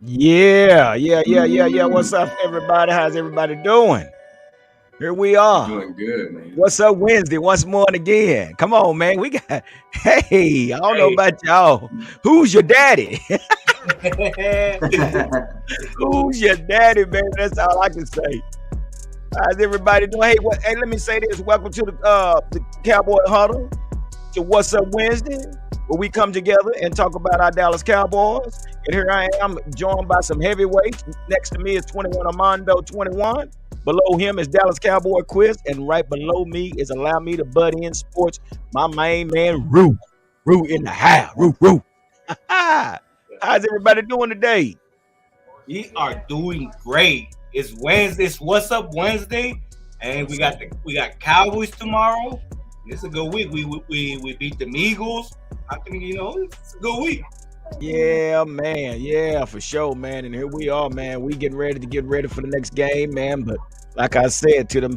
Yeah. What's up, everybody? How's everybody doing? Here we are. Doing good, man. What's up, Wednesday? Once more and again. Come on, man. We got, hey, I don't know Hey, about y'all. Who's your daddy? Yeah, Who's your daddy, man? That's all I can say. How's everybody doing? Hey, let me say this. Welcome to the Cowboy Huddle, to What's Up Wednesday, where we come together and talk about our Dallas Cowboys. And here I am, joined by some heavyweights. Next to me is 21 Armando 21. Below him is Dallas Cowboy Quiz. And right below me is Allow Me to Butt In Sports, my main man, Rue. Rue in the house. Rue. How's everybody doing today? we are doing great. It's Wednesday. It's What's Up Wednesday, and What's up? we got Cowboys tomorrow. It's a good week. We beat the Eagles. I think it's a good week. Yeah, man. Yeah, for sure, man. And here we are, man. We getting ready to get ready for the next game, man. But like I said to them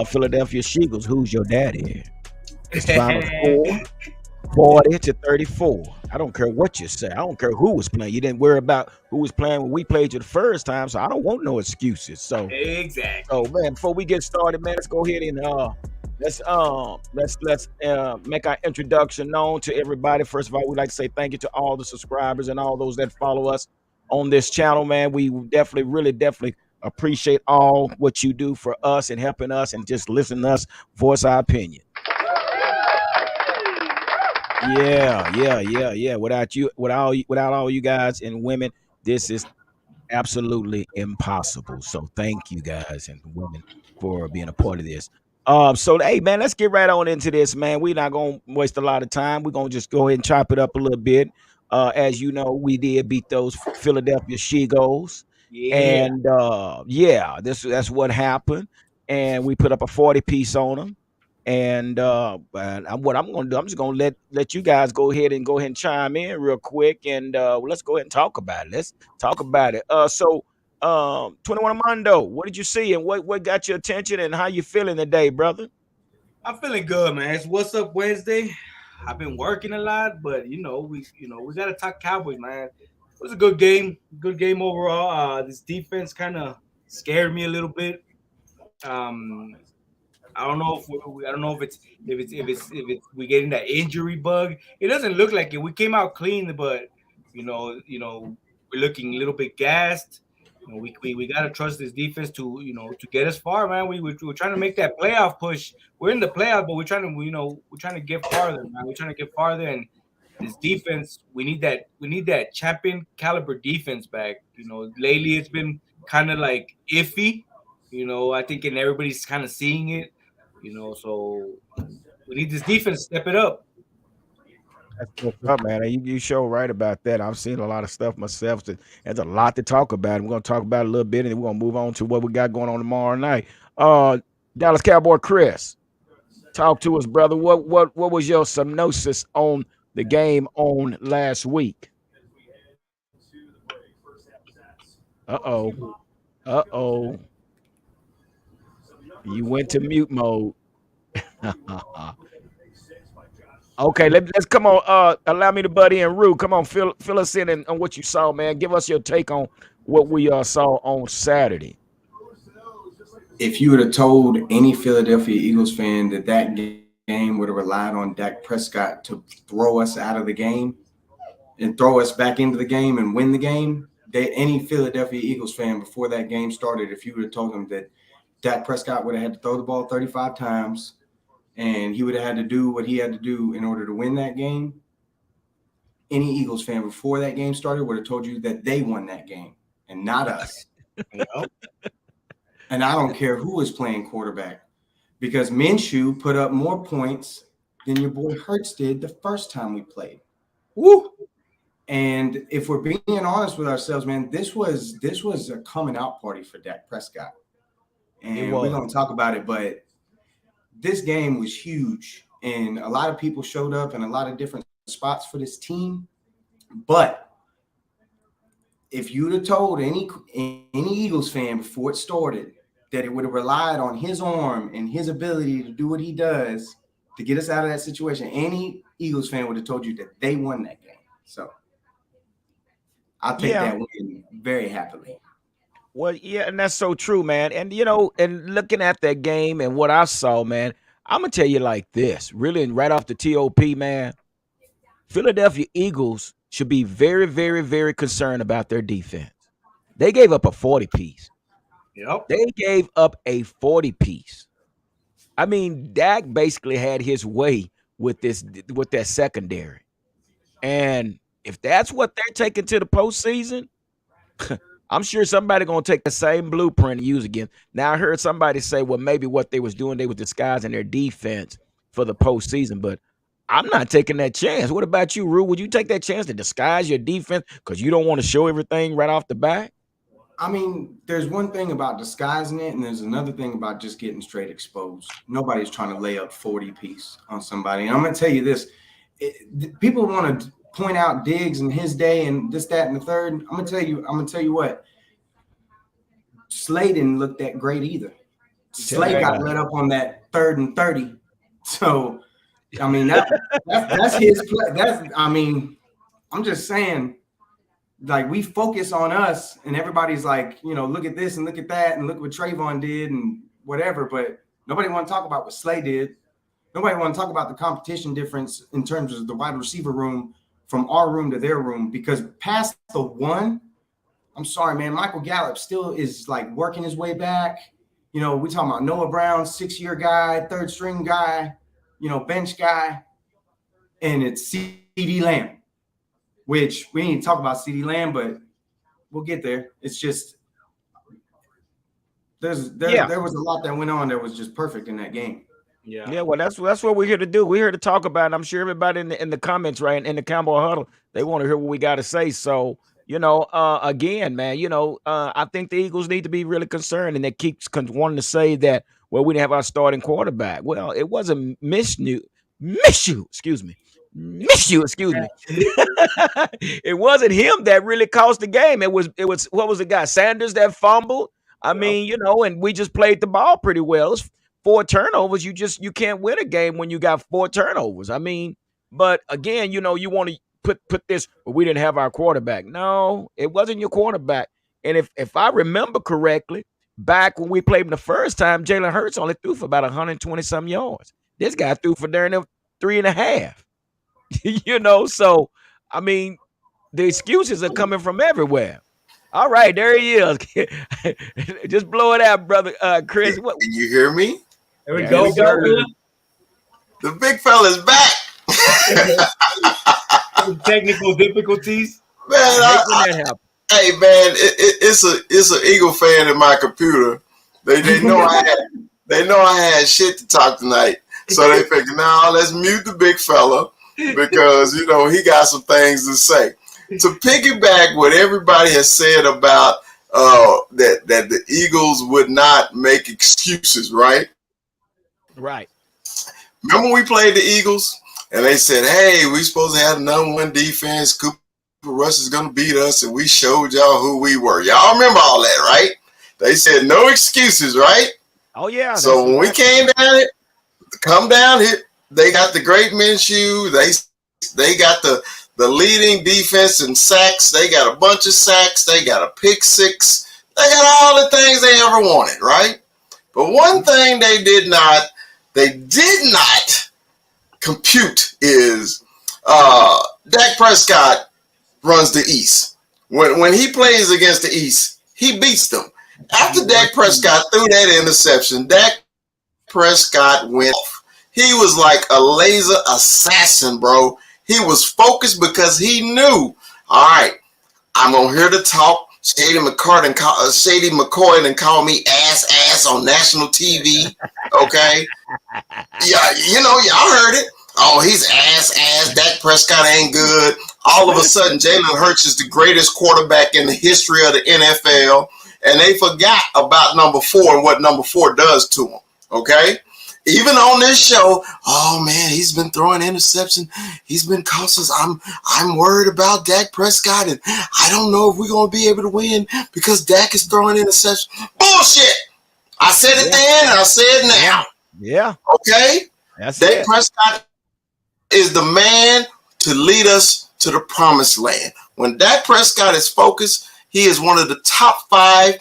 Philadelphia Eagles, who's your daddy? It's final score 40-34. I don't care what you say. I don't care who was playing. You didn't worry about who was playing when we played you the first time, so I don't want no excuses. So Exactly. man, before we get started, man, let's go ahead and let's make our introduction known to everybody. First of all, we'd like to say thank you to all the subscribers and all those that follow us on this channel, man. We definitely, really, definitely appreciate all what you do for us and helping us and just listening to us voice our opinion. Yeah. Without you, without all you guys and women, this is absolutely impossible. So thank you guys and women for being a part of this. So hey man, let's get right on into this, man. We're not gonna waste a lot of time. We're gonna just go ahead and chop it up a little bit. As you know, we did beat those Philadelphia She-Goals. Yeah. And yeah, that's what happened. And we put up a 40 piece on them. And what I'm gonna do, I'm just gonna let you guys go ahead and chime in real quick, and let's go ahead and talk about it. Let's talk about it. 21 Mondo, what did you see, and what got your attention, and how you feeling today, brother? I'm feeling good, man. It's What's Up Wednesday. I've been working a lot, but we gotta talk Cowboys, man. It was a good game. Good game overall. This defense kind of scared me a little bit. Um, I don't know if it's we getting that injury bug. It doesn't look like it. We came out clean, but we're looking a little bit gassed. We gotta trust this defense to get us far, man. We're trying to make that playoff push. We're in the playoff, but we're trying to get farther, man. We're trying to get farther, and this defense, we need that champion caliber defense back. Lately it's been kind of like iffy. I think and everybody's kind of seeing it. So we need this defense to step it up. That's what's up, man. You sure right about that. I've seen a lot of stuff myself. So there's a lot to talk about. We're gonna talk about it a little bit, and then we're gonna move on to what we got going on tomorrow night. Uh, Dallas Cowboy Chris, talk to us, brother. What was your synopsis on the game on last week? Uh oh. Uh oh. You went to mute mode. Okay, let's come on. Allow me to butt in. Rue, come on, fill us in on what you saw, man. Give us your take on what we saw on Saturday. if you would have told any Philadelphia Eagles fan that that game would have relied on Dak Prescott to throw us out of the game and throw us back into the game and win the game, any Philadelphia Eagles fan before that game started, if you would have told them that Dak Prescott would have had to throw the ball 35 times and he would have had to do what he had to do in order to win that game, any Eagles fan before that game started would have told you that they won that game and not us. Yep. And I don't care who is playing quarterback because Minshew put up more points than your boy Hurts did the first time we played. Woo. And if we're being honest with ourselves, man, this was a coming out party for Dak Prescott. It And we're was. going to talk about it, but this game was huge. And a lot of people showed up in a lot of different spots for this team. But if you'd have told any Eagles fan before it started that it would have relied on his arm and his ability to do what he does to get us out of that situation, any Eagles fan would have told you that they won that game. So I'll take Yeah. that win very happily. Well, yeah, and that's so true, man. And you know, and looking at that game and what I saw, man, I'm gonna tell you like this, really, and right off the top, man. Philadelphia Eagles should be very, very, very concerned about their defense. They gave up a 40 piece. Yep. They gave up a 40 piece. I mean, Dak basically had his way with that secondary. And if that's what they're taking to the postseason, I'm sure somebody gonna take the same blueprint and use again. Now I heard somebody say, well, maybe what they was doing, they was disguising their defense for the postseason, but I'm not taking that chance. What about you, Rue? Would you take that chance to disguise your defense because you don't want to show everything right off the bat? I mean, there's one thing about disguising it, and there's another thing about just getting straight exposed. Nobody's trying to lay up 40 piece on somebody. And I'm going to tell you this: people want to point out Diggs in his day and this, that, and the third. I'm going to tell you what. Slay didn't look that great either. Slay got let up on that 3rd and 30. So, I mean, that's his play. I'm just saying. Like, we focus on us and everybody's like, you know, look at this and look at that and look what Trayvon did and whatever, but nobody want to talk about what Slay did. Nobody want to talk about the competition difference in terms of the wide receiver room from our room to their room, because past the one, I'm sorry, man, Michael Gallup still is like working his way back. You know, we talking about Noah Brown, 6-year guy, 3rd string guy, you know, bench guy, and it's CeeDee Lamb. Which we need to talk about CeeDee Lamb, but we'll get there. It's just there was a lot that went on that was just perfect in that game. Yeah. Well, that's what we're here to do. We're here to talk about. And I'm sure everybody in the comments, right, in the Cowboy huddle, they want to hear what we got to say. So, you know, again, man, you know, I think the Eagles need to be really concerned, and they keep wanting to say that, well, we didn't have our starting quarterback. Well, it wasn't excuse me. It wasn't him that really cost the game. It was what was the guy, Sanders, that fumbled. I mean, you know, and we just played the ball pretty well. It's 4 turnovers. You can't win a game when you got 4 turnovers. I mean, but again, you know, you want to put this, well, we didn't have our quarterback. No, it wasn't your quarterback. And if I remember correctly, back when we played him the first time, Jalen Hurts only threw for about 120 some yards. This guy threw for during 3.5. You know, so I mean, the excuses are coming from everywhere. All right, there he is. Just blow it out, brother. Chris, Can you hear me? There we go. The big fella's back. Technical difficulties. Man, hey man, it's an Eagle fan in my computer. They know I had shit to talk tonight, so they figured, now let's mute the big fella because you know he got some things to say. To piggyback what everybody has said about that the Eagles would not make excuses, right? Right. Remember we played the Eagles and they said, hey, we supposed to have the #1 defense. Cooper Rush is going to beat us, and we showed y'all who we were. Y'all remember all that, right? They said no excuses, right? Oh, yeah. So when we came down here, they got the great Minshew. They got the leading defense in sacks. They got a bunch of sacks. They got a pick six. They got all the things they ever wanted, right? But one thing they did not compute is Dak Prescott runs the East. When he plays against the East, he beats them. After Dak Prescott threw that interception, Dak Prescott went off. He was like a laser assassin, bro. He was focused because he knew, all right, I'm going to hear the talk. Shady McCoy and call me ass on national TV. Okay. Yeah, you know, y'all heard it. Oh, he's ass. Dak Prescott ain't good. All of a sudden, Jalen Hurts is the greatest quarterback in the history of the NFL. And they forgot about number 4 and what number 4 does to him. Okay. Even on this show, oh man, he's been throwing interception. He's been cautious. I'm worried about Dak Prescott, and I don't know if we're gonna be able to win because Dak is throwing interception. Bullshit! I said it then, and I say it now. Yeah. Okay. Dak Prescott is the man to lead us to the promised land. When Dak Prescott is focused, he is one of the top 5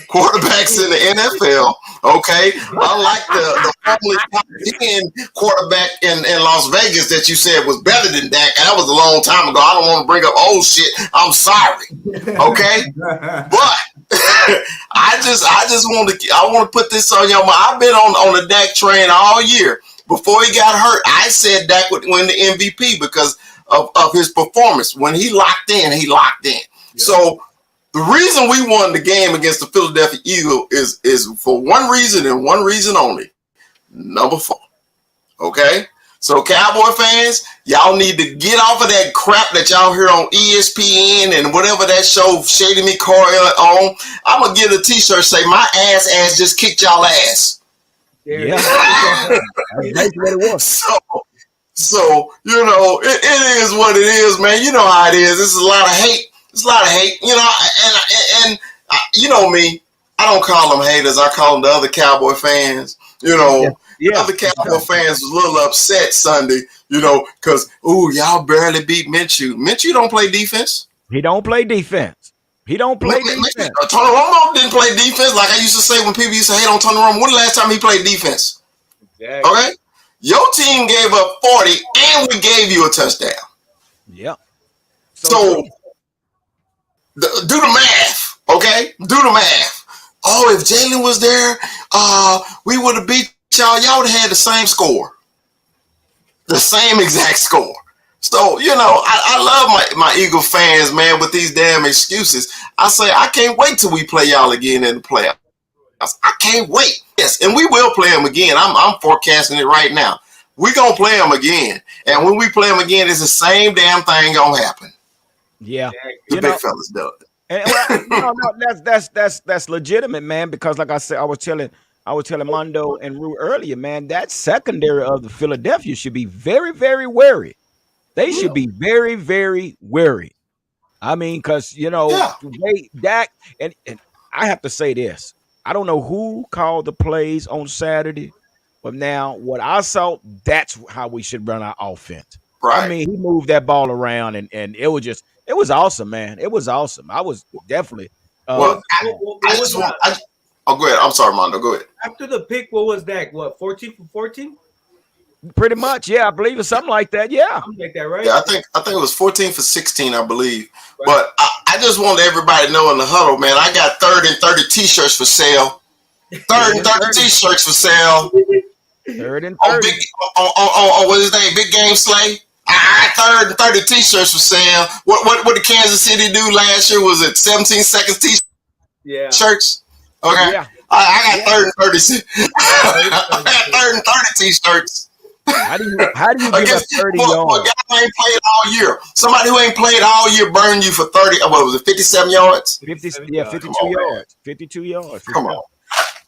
quarterbacks in the NFL. Okay, unlike the formerly top 10 quarterback in Las Vegas that you said was better than Dak, and that was a long time ago. I don't want to bring up old shit. I'm sorry. Okay, but I just want to put this on your mind. I've been on the Dak train all year. Before he got hurt, I said Dak would win the MVP because of his performance. When he locked in, he locked in. Yeah. So the reason we won the game against the Philadelphia Eagles is for one reason and one reason only. Number 4. Okay? So Cowboy fans, y'all need to get off of that crap that y'all hear on ESPN and whatever that show Shady McCoy on. I'm going to get a t-shirt say, my ass just kicked y'all ass. Yeah. That's what it was. So you know, it is what it is, man. You know how it is. It's a lot of hate. It's a lot of hate, you know, and you know me, I don't call them haters. I call them the other Cowboy fans. You know, the other Cowboy fans was a little upset Sunday, you know, because, y'all barely beat Minshew. Minshew don't play defense. He don't play defense. Tony Romo didn't play defense. Like I used to say when people used to hate on Tony Romo, when the last time he played defense? Exactly. Okay? Your team gave up 40 and we gave you a touchdown. Yep. So do the math, okay? Do the math. Oh, if Jalen was there, we would have beat y'all. Y'all would have had the same score. The same exact score. So, you know, I love my Eagle fans, man, with these damn excuses. I say, I can't wait till we play y'all again in the playoffs. I can't wait. Yes, and we will play them again. I'm forecasting it right now. We're going to play them again. And when we play them again, it's the same damn thing going to happen. Yeah, the big fellas do it. And no, that's legitimate, man. Because like I said, I was telling Mondo and Rue earlier, man, that secondary of the Philadelphia should be very, very wary. They should be very, very wary. I mean, because you know, Dak and I have to say this. I don't know who called the plays on Saturday, but now what I saw, that's how we should run our offense. Right. I mean, he moved that ball around, and it was awesome, man. It was awesome. I was definitely. Go ahead. I'm sorry, Mondo. Go ahead. After the pick, what was that? What, 14 for 14? Pretty much, yeah. I believe it's something like that. Yeah, something like that, right? Yeah, I think it was 14 for 16, I believe. Right. But I just want everybody to know in the huddle, man. I got 3rd and 30 T-shirts for sale. 3rd and 30 T-shirts for sale. 3rd and 30. On what's his name? Big Game Slay. I got 3rd and 30 T-shirts for sale. What did Kansas City do last year? Was it 17 seconds T-shirts? Okay. Yeah. I got 3rd and 30. I got 3rd and 30 T-shirts. How do you give up 30 yards? For a guy who ain't played all year. Somebody who ain't played all year burned you for 30. What was it? 57 yards? 52 yards. 52 yards. Come on.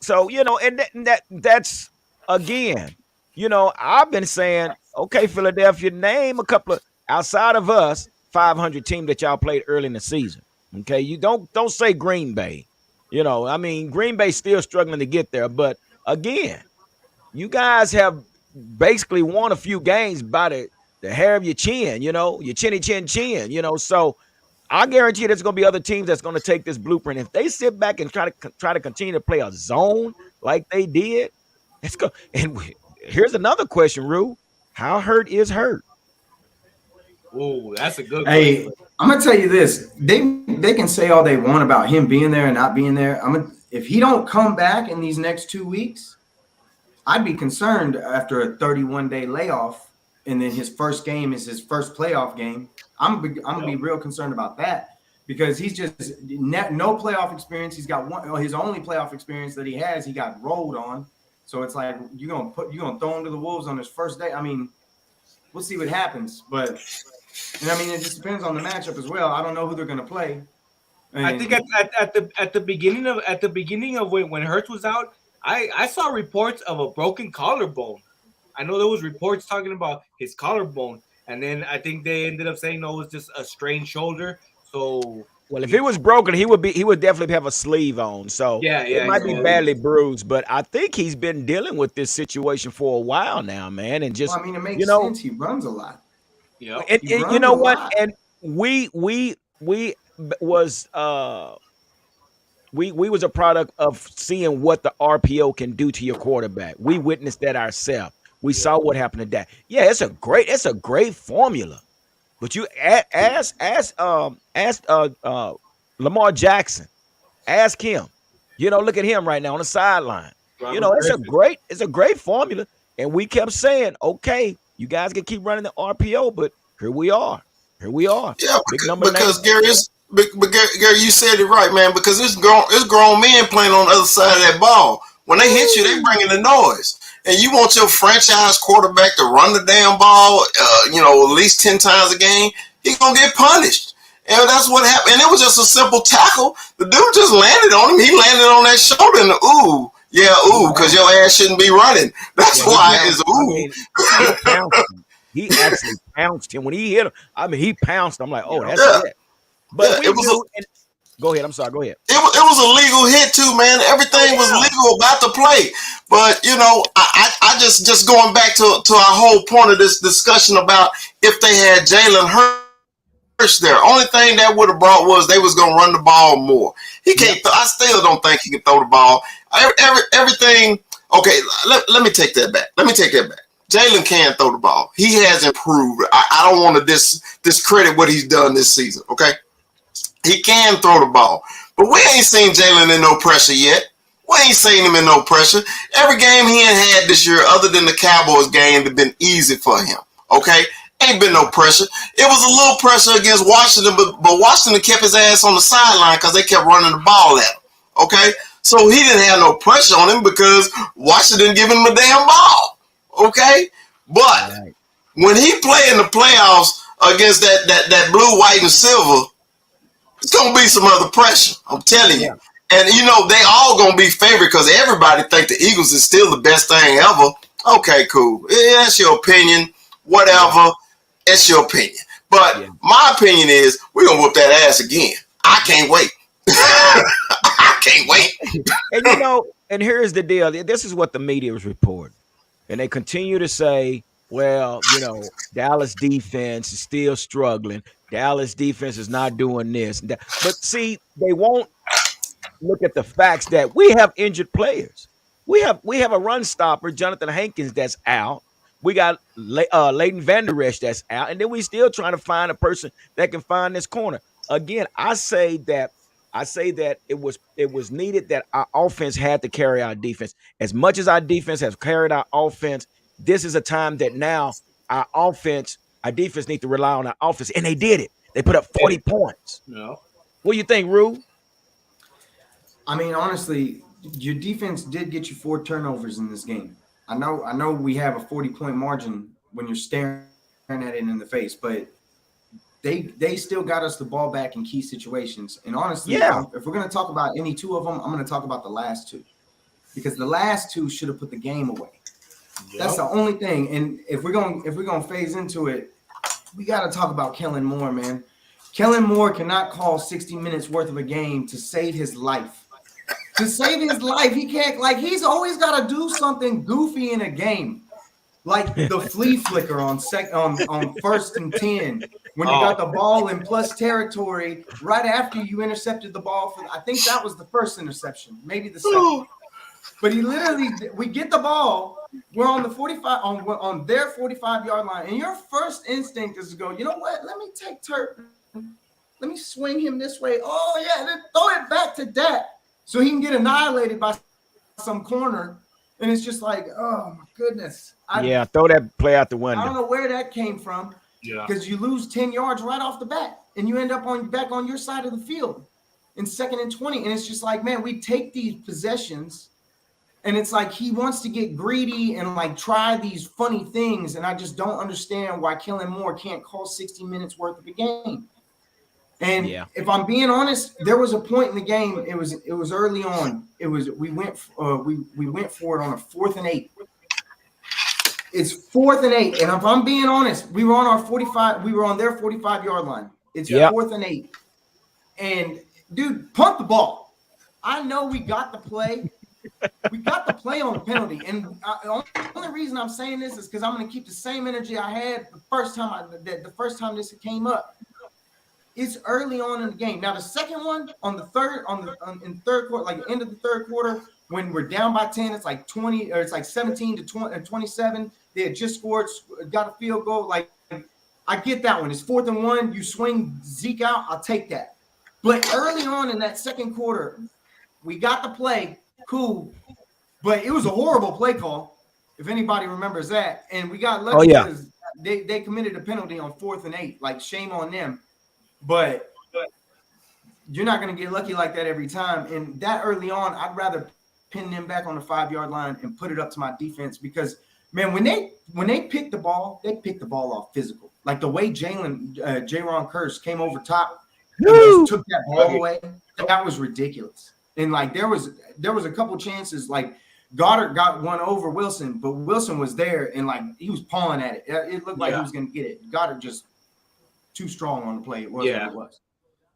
So you know, and that's again. You know, I've been saying, okay, Philadelphia, name a couple of outside of us 500 team that y'all played early in the season. Okay, you don't say Green Bay. You know, I mean, Green Bay's still struggling to get there, but again, you guys have basically won a few games by the hair of your chin, you know, your chinny chin chin, you know. So I guarantee you there's going to be other teams that's going to take this blueprint. If they sit back and try to continue to play a zone like they did, it's go. And here's another question, Rue: how hurt is Hurt? Oh, that's a good. Hey, question. I'm gonna tell you this: they can say all they want about him being there and not being there. If he don't come back in these next 2 weeks, I'd be concerned after a 31-day layoff, and then his first game is his first playoff game. I'm gonna be real concerned about that because he's just no playoff experience. He's got his only playoff experience that he has. He got rolled on, so it's like you're gonna throw him to the wolves on his first day. I mean, we'll see what happens, but I mean it just depends on the matchup as well. I don't know who they're gonna play. I think at the beginning of when Hurts was out, I saw reports of a broken collarbone. I know there was reports talking about his collarbone, and then I think they ended up saying no, it was just a strained shoulder. So Well, if it was broken, he would definitely have a sleeve on. So Yeah, it yeah, might be yeah. badly bruised, but I think he's been dealing with this situation for a while now, man. And Well, just I mean, it you makes know, sense. He runs a lot. Yep. He and you runs know a what? lot. And was we was a product of seeing what the RPO can do to your quarterback. We witnessed that ourselves. We saw what happened to that. Yeah, it's a great formula. But you ask Lamar Jackson. Ask him. Look at him right now on the sideline. Robert Griffin. It's a great formula. And we kept saying, okay, you guys can keep running the RPO, but here we are. Here we are. Yeah, Big number because 9. Gary, Gary, you said it right, man. Because it's grown men playing on the other side of that ball. When they hit you, they bringing the noise, and you want your franchise quarterback to run the damn ball, at least 10 times a game. He's gonna get punished, and that's what happened. And it was just a simple tackle. The dude just landed on him. He landed on that shoulder, and because your ass shouldn't be running. That's why it's he pounced him. He actually pounced him when he hit him. I mean, he pounced. I'm like, oh, that's it. But we knew. Go ahead. I'm sorry. Go ahead. It was a legal hit too, man. Everything was legal about the play. But I just going back to our whole point of this discussion about if they had Jalen Hurts there. Only thing that would have brought was they was gonna run the ball more. He can't. I still don't think he can throw the ball. Everything. Okay, let me take that back. Jalen can throw the ball. He has improved. I don't want to discredit what he's done this season. Okay. He can throw the ball. But we ain't seen Jalen in no pressure yet. We ain't seen him in no pressure. Every game he had this year, other than the Cowboys game, has been easy for him. Okay? Ain't been no pressure. It was a little pressure against Washington, but Washington kept his ass on the sideline because they kept running the ball at him. Okay? So he didn't have no pressure on him because Washington didn't give him a damn ball. Okay? But when he played in the playoffs against that blue, white, and silver, it's gonna be some other pressure. I'm telling you. And they all gonna be favored because everybody think the Eagles is still the best thing ever. Okay, cool. Yeah, that's your opinion. Whatever. It's your opinion. But my opinion is we're gonna whoop that ass again. I can't wait. I can't wait. And here's the deal. This is what the media was reporting. And they continue to say, well, Dallas defense is still struggling. Dallas defense is not doing this. But see, they won't look at the facts that we have injured players. We have a run stopper, Jonathan Hankins, that's out. We got Leighton Vander Esch that's out, and then we still trying to find a person that can find this corner. Again, I say that it was needed that our offense had to carry our defense. As much as our defense has carried our offense, this is a time that now our defense need to rely on our offense, and they did it. They put up 40 points. No. What do you think, Rue? I mean, honestly, your defense did get you 4 turnovers in this game. I know we have a 40-point margin when you're staring at it in the face, but they still got us the ball back in key situations. And honestly, if we're going to talk about any two of them, I'm going to talk about the last two, because the last two should have put the game away. Yep. That's the only thing. And if we're going to phase into it, we got to talk about Kellen Moore, man. Kellen Moore cannot call 60 minutes worth of a game to save his life. To save his life, he can't. Like, he's always got to do something goofy in a game, like the flea flicker on 1st and 10 when you got the ball in plus territory right after you intercepted the ball. I think that was the first interception, maybe the second. But we get the ball. We're on the 45 on their 45-yard line, and your first instinct is to go, you know what? Let me take Turpin. Let me swing him this way. Oh yeah, then throw it back to Dak so he can get annihilated by some corner. And it's just like, oh my goodness. Throw that play out the window. I don't know where that came from. Yeah. Because you lose 10 yards right off the bat, and you end up back on your side of the field in 2nd and 20. And it's just like, man, we take these possessions. And it's like he wants to get greedy and like try these funny things. And I just don't understand why Kellen Moore can't call 60 minutes worth of a game. And if I'm being honest, there was a point in the game. It was early on. We went for it on a 4th and 8. It's 4th and 8. And if I'm being honest, we were on our 45. We were on their 45-yard line. It's 4th and 8. And dude, punt the ball. I know we got the play. We got the play on the penalty. And the only reason I'm saying this is because I'm going to keep the same energy I had the first time this came up. It's early on in the game. Now the second one in the third quarter, like the end of the third quarter, when we're down by 10, it's like 20 or it's like 17 to 27. They had just scored, got a field goal. Like I get that one. It's 4th and 1. You swing Zeke out. I'll take that. But early on in that second quarter, we got the play. Cool. But it was a horrible play call, if anybody remembers that. And we got lucky because they committed a penalty on 4th and 8. Like, shame on them. But you're not going to get lucky like that every time. And that early on, I'd rather pin them back on the 5-yard line and put it up to my defense because, man, when they pick the ball, they pick the ball off physical. Like the way Jaron Kearse came over top and just took that ball away, that was ridiculous. And like there was a couple chances, like Goddard got one over Wilson, but Wilson was there and like he was pawing at it. It looked like he was going to get it. Goddard just too strong on the play. It was what it was.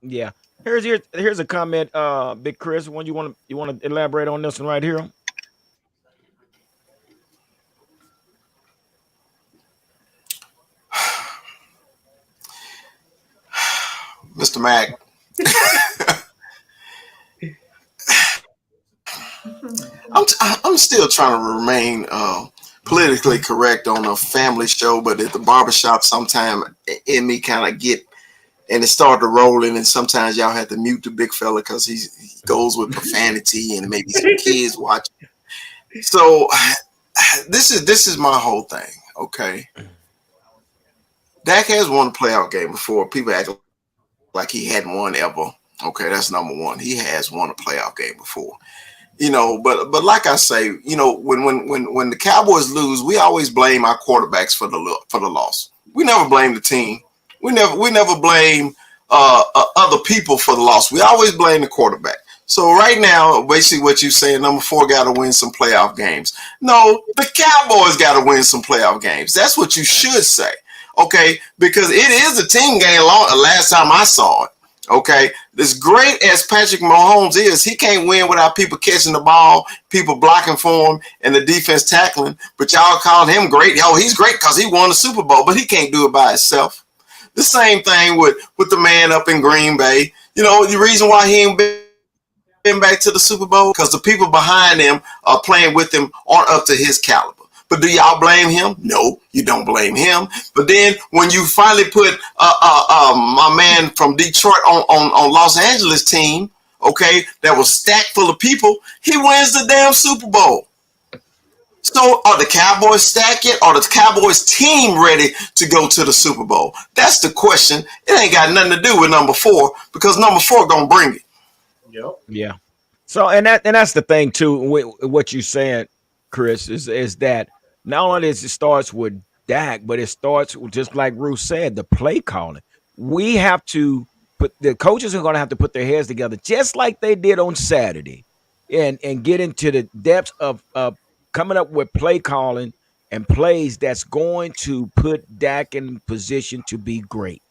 Yeah. Here's a comment, Big Chris. One you want to elaborate on this one right here? Mr. Mack. I'm still trying to remain politically correct on a family show, but at the barbershop, sometime in me kind of get, and it started rolling, and sometimes y'all have to mute the big fella because he goes with profanity and maybe some kids watching. So this is my whole thing, okay? Dak has won a playoff game before. People act like he hadn't won ever. Okay, that's number one. He has won a playoff game before. You know, but like I say, you know, when the Cowboys lose, we always blame our quarterbacks for the loss. We never blame the team. We never blame other people for the loss. We always blame the quarterback. So right now, basically what you're saying, number 4 got to win some playoff games. No, the Cowboys got to win some playoff games. That's what you should say, okay? Because it is a team game. Last time I saw it. Okay, as great as Patrick Mahomes is, he can't win without people catching the ball, people blocking for him, and the defense tackling. But y'all calling him great. Oh, he's great because he won the Super Bowl, but he can't do it by himself. The same thing with the man up in Green Bay. You know, the reason why he ain't been back to the Super Bowl because the people behind him are playing with him aren't up to his caliber. But do y'all blame him? No, you don't blame him. But then when you finally put my man from Detroit on Los Angeles team, okay, that was stacked full of people, he wins the damn Super Bowl. So are the Cowboys stacked yet? Are the Cowboys team ready to go to the Super Bowl? That's the question. It ain't got nothing to do with number 4 because number 4 gonna bring it. Yep. Yeah. So and that's the thing too. What you saying, Chris, is that not only does it starts with Dak, but it starts with, just like Ruth said, the play calling. We have to put the coaches are going to have to put their heads together, just like they did on Saturday, and get into the depths of coming up with play calling and plays that's going to put Dak in position to be great.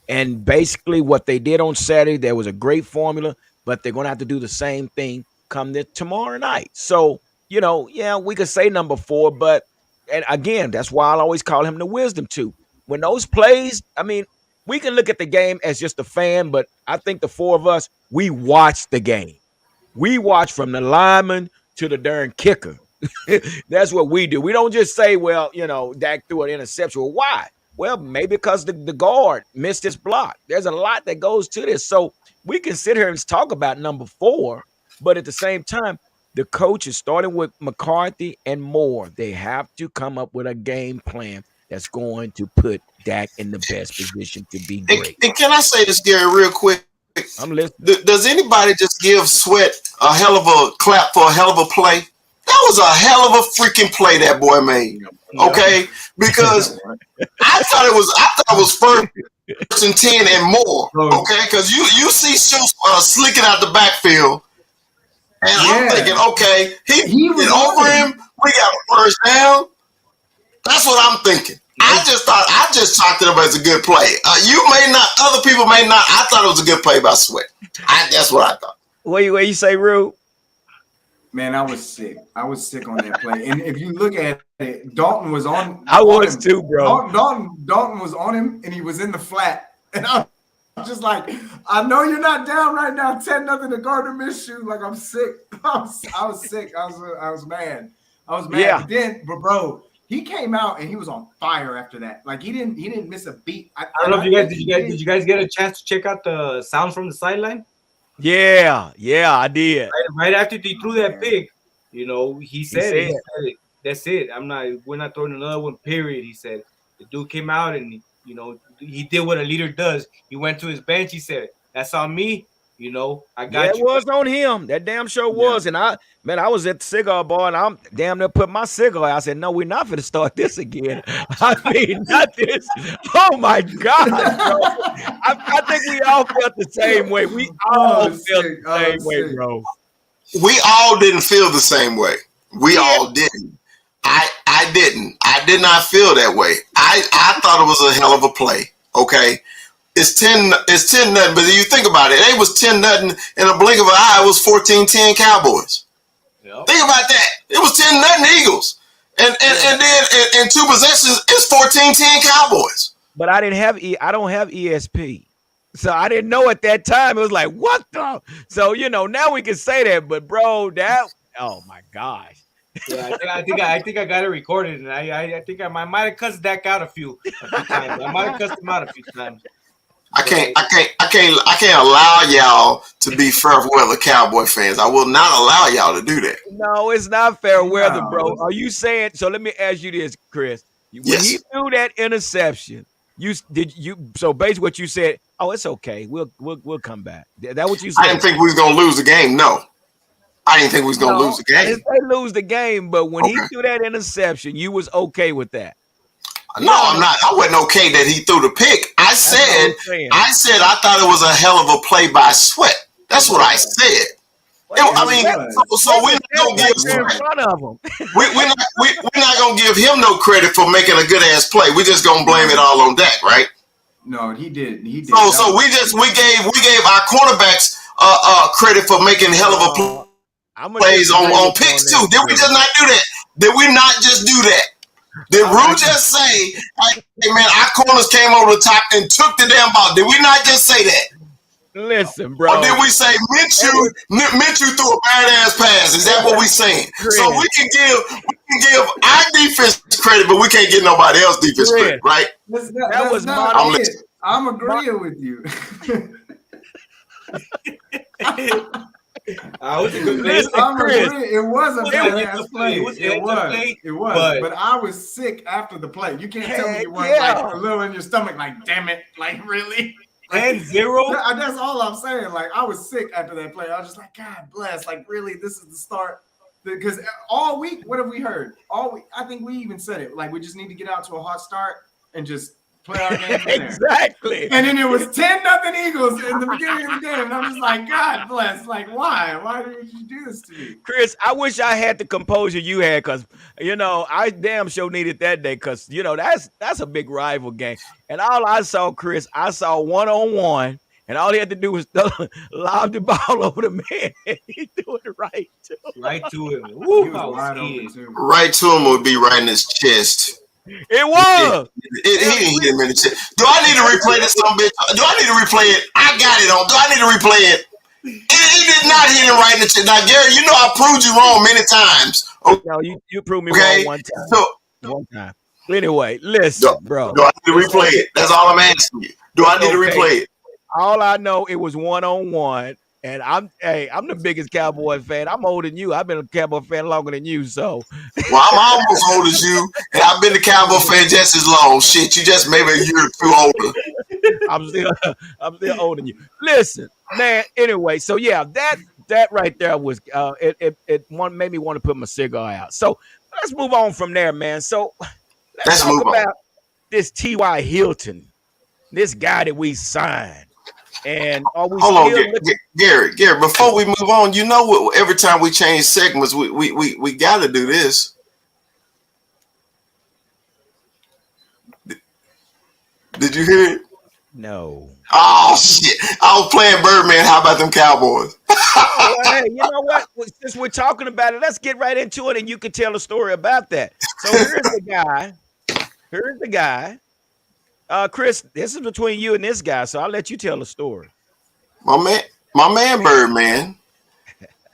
And basically, what they did on Saturday, there was a great formula, but they're going to have to do the same thing come tomorrow night. So, you know, yeah, we could say number 4, but and again, that's why I'll always call him the wisdom too. When those plays, I mean, we can look at the game as just a fan, but I think the 4 of us, we watch the game. We watch from the lineman to the darn kicker. That's what we do. We don't just say, well, you know, Dak threw an interception. Well, why? Well, maybe because the guard missed his block. There's a lot that goes to this. So we can sit here and talk about number 4, but at the same time, the coaches, starting with McCarthy and Moore, they have to come up with a game plan that's going to put Dak in the best position to be great. And can I say this, Gary, real quick? I'm listening. Does anybody just give Sweat a hell of a clap for a hell of a play? That was a hell of a freaking play that boy made. Okay, because I thought it was first and 10 and more. Okay, because you see Schultz slicking out the backfield. And I'm thinking, okay, he went over him. We got a first down. That's what I'm thinking. I just talked it up as a good play. You may not, other people may not. I thought it was a good play by Sweat. That's what I thought. What you say, Rue? Man, I was sick. I was sick on that play. And if you look at it, Dalton was on. I was too, bro. Dalton was on him, and he was in the flat. And I was just like, I know you're not down right now. 10-0 to Gardner Minshew. Like, I'm sick. I was sick. I was mad. I was mad. Yeah. But bro, he came out and he was on fire after that. Like he didn't miss a beat. I don't know if did you guys get a chance to check out the sounds from the sideline? Yeah, I did. Right after he threw that pick, he said, that's it. We're not throwing another one, period. He said the dude came out and he did what a leader does. He went to his bench, he said, that's on me. I got you. It was on him. That damn sure was. And I was at the cigar bar and I'm damn near put my cigar out. I said, no, we're not going to start this again. I mean, not this. Oh my God, bro. I think we all felt the same way. We all felt the same way, bro. We all didn't feel the same way. We all didn't. I didn't. I did not feel that way. I thought it was a hell of a play. Okay. It's 10-0, but you think about it. It was 10-0 in a blink of an eye. It was 14-10 Cowboys. Yep. Think about that. It was 10-0 Eagles. And then in two possessions, it's 14-10 Cowboys. But I don't have ESP. So I didn't know at that time. It was like, what the? So, now we can say that, but bro, oh my gosh. Yeah, I think I got it recorded, and I think I might have cussed Dak out a few times. I might have cussed him out a few times. I can't allow y'all to be fair weather Cowboy fans. I will not allow y'all to do that. No, it's not fair weather, bro. Are you saying? So let me ask you this, Chris. When he threw that interception, so basically what you said, oh, it's okay. We'll come back. That what you said? I didn't think we was gonna lose the game. No, I didn't think we was gonna lose the game. I didn't say lose the game, but when he threw that interception, you was okay with that. No, I'm not. I wasn't okay that he threw the pick. I said I thought it was a hell of a play by Sweat. That's what I said. So we're not gonna give we're not gonna give him no credit for making a good ass play. We're just gonna blame it all on Dak, right? No, he did. So we gave our cornerbacks credit for making hell of a plays on picks too. Did we just not do that? Did we not just do that? Did Rue just say, hey man, our corners came over the top and took the damn ball? Did we not just say that? Listen, bro. Or did we say Minshew threw a badass pass? Is that what we saying? So we can give our defense credit, but we can't give nobody else defense credit, right? I'm agreeing with you. Was a good play. It was a badass play. It was. But But I was sick after the play. You can't tell me you weren't like a little in your stomach, like, damn it, like really? 10-0. That's all I'm saying. Like, I was sick after that play. I was just like, God bless. Like, really, this is the start. Because all week, what have we heard? All week, I think we even said it. Like, we just need to get out to a hot start and just play our game in there. Exactly. And then it was 10-0 Eagles in the beginning of the game. And I'm just like, God bless. Like, why? Why did you do this to me? Chris, I wish I had the composure you had because, I damn sure needed that day because, that's a big rival game. And all I saw, Chris, I saw one-on-one, and all he had to do was lob the ball over the man, and he threw it right to him. Right to him. Right to him would be right in his chest. It was. He didn't hit him in the chest. Do I need to replay this some bitch? Do I need to replay it? I got it on. Do I need to replay it? He did not hit him right in the chest. Now, Gary, I proved you wrong many times. Okay? No, you proved me wrong one time. One time. Anyway, listen, bro. Do I need to replay it? That's all I'm asking you. Do I need to replay it? All I know, it was one-on-one, and I'm the biggest Cowboy fan. I'm older than you. I've been a Cowboy fan longer than you, so. Well, I'm almost old as you, and I've been a Cowboy fan just as long. Shit, you just maybe a year or two older. I'm still older than you. Listen, man. Anyway, so yeah, that right there was it made me want to put my cigar out. So let's move on from there, man. So let's talk about this T.Y. Hilton, this guy that we signed. And are we hold on, Gary, before we move on, every time we change segments, we got to do this. Did you hear it? No. Oh shit! I was playing Birdman. How about them Cowboys? Oh, well, hey, you know what? Well, since we're talking about it, let's get right into it, and you can tell a story about that. So here's the guy. Here's the guy. Chris, this is between you and this guy, so I'll let you tell the story. My man Birdman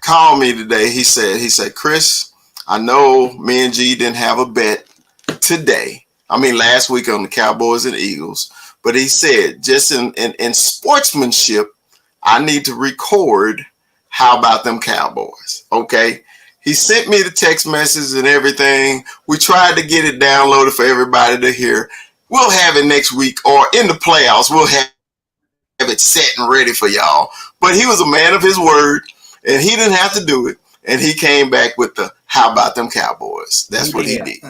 called me today. He said, Chris, I know me and G didn't have a bet today. I mean, last week on the Cowboys and Eagles. But he said, just in sportsmanship, I need to record how about them Cowboys. Okay. He sent me the text message and everything. We tried to get it downloaded for everybody to hear. We'll have it next week or in the playoffs. We'll have it set and ready for y'all. But he was a man of his word and he didn't have to do it. And he came back with the how about them Cowboys. That's what he did.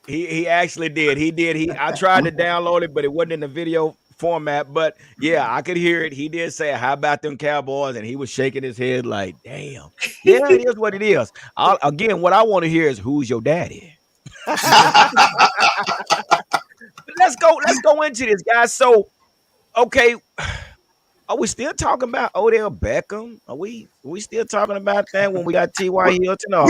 He actually did. He did. I tried to download it, but it wasn't in the video format. But yeah, I could hear it. He did say, "How about them Cowboys?" And he was shaking his head like, "Damn, yeah, it is what it is." Again, what I want to hear is, "Who's your daddy?" Let's go into this, guys. So, okay, are we still talking about Odell Beckham? Are we still talking about that when we got T.Y. Hilton? Or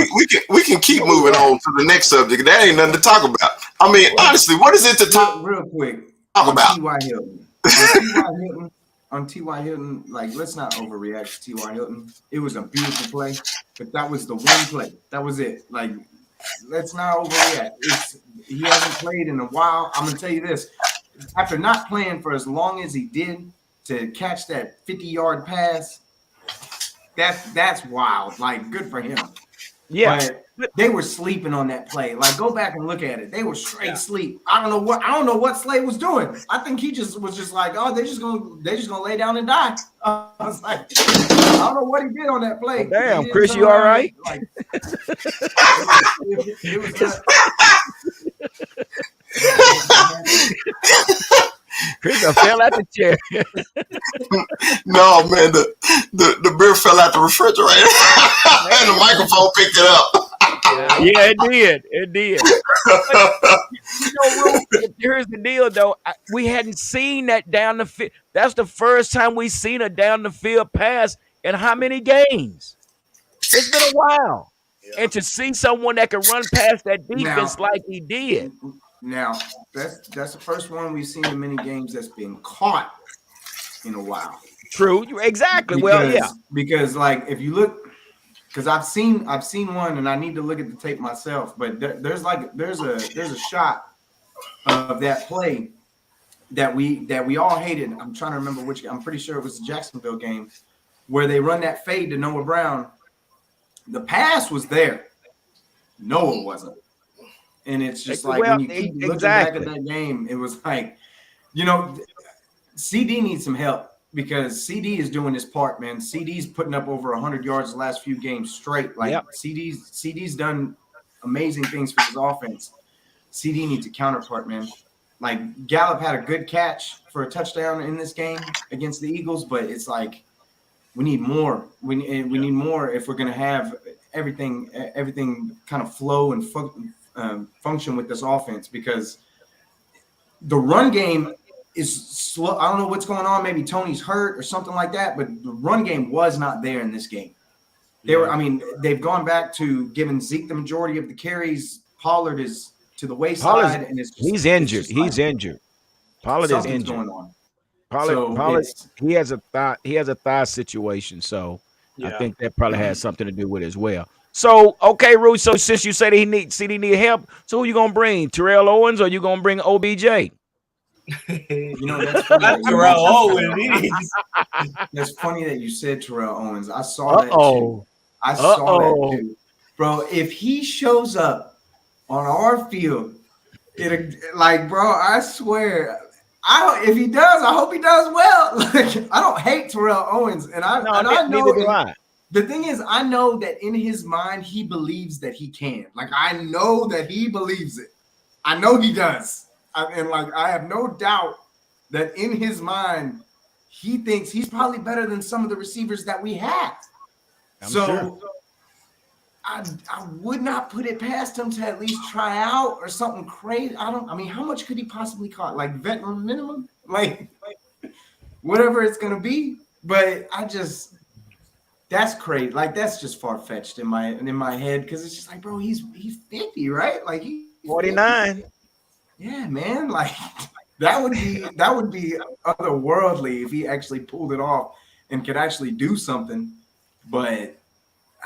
we can keep moving on to the next subject. That ain't nothing to talk about. I mean, honestly, what is it to talk real quick about? T.Y. Hilton. On T.Y. Hilton, like, let's not overreact to T.Y. Hilton. It was a beautiful play, but that was the one play. That was it. Like, let's not overreact. He hasn't played in a while. I'm going to tell you this. After not playing for as long as he did, to catch that 50-yard pass, that's wild. Like, good for him. Yeah. But they were sleeping on that play. Like, go back and look at it. They were straight sleep. I don't know what Slade was doing. I think he was just like, oh, they're just gonna lay down and die. I was like, I don't know what he did on that play. Damn, Chris, you all right? Like, it was Chris fell out the chair. No, man, the beer fell out the refrigerator and the microphone picked it up. Yeah, it did. But, here's the deal, though. We hadn't seen that down the field. That's the first time we've seen a down the field pass in how many games? It's been a while. Yeah. And to see someone that can run past that defense like he did. Now, that's the first one we've seen in many games that's been caught in a while. True, exactly. Because like if you look, because I've seen one and I need to look at the tape myself, but there's a shot of that play that we all hated. I'm trying to remember which. I'm pretty sure it was the Jacksonville game where they run that fade to Noah Brown. The pass was there. Noah wasn't. And it's just like when you keep looking back at that game, it was like, CD needs some help because CD is doing his part, man. CD's putting up over 100 yards the last few games straight. Like CD's done amazing things for his offense. CD needs a counterpart, man. Like Gallup had a good catch for a touchdown in this game against the Eagles, but it's like we need more. We need more if we're going to have everything kind of flow and function with this offense, because the run game is slow. I don't know what's going on. Maybe Tony's hurt or something like that, but the run game was not there in this game. They've gone back to giving Zeke the majority of the carries. Pollard is to the wayside, and he's injured. He's injured. Pollard is injured. Going on. Pollard he has a thigh situation, so I think that probably has something to do with it as well. So, okay, Rui, so since you say that CD need help, so who you going to bring? Terrell Owens or you going to bring OBJ? That's funny. Terrell Owens. That's funny that you said Terrell Owens. I saw that too. I saw that too. Bro, if he shows up on our field, I swear, if he does, I hope he does well. I don't hate Terrell Owens, I know. The thing is, I know that in his mind, he believes that he can. Like, I know that he believes it. I know he does. I have no doubt that in his mind, he thinks he's probably better than some of the receivers that we have. Sure. I would not put it past him to at least try out or something crazy. I mean, how much could he possibly cost? Like veteran minimum? Like whatever it's gonna be. But that's crazy. Like that's just far fetched in my head because it's just like, bro, he's 50, right? Like he's 49. Yeah, man. Like that would be otherworldly if he actually pulled it off and could actually do something. But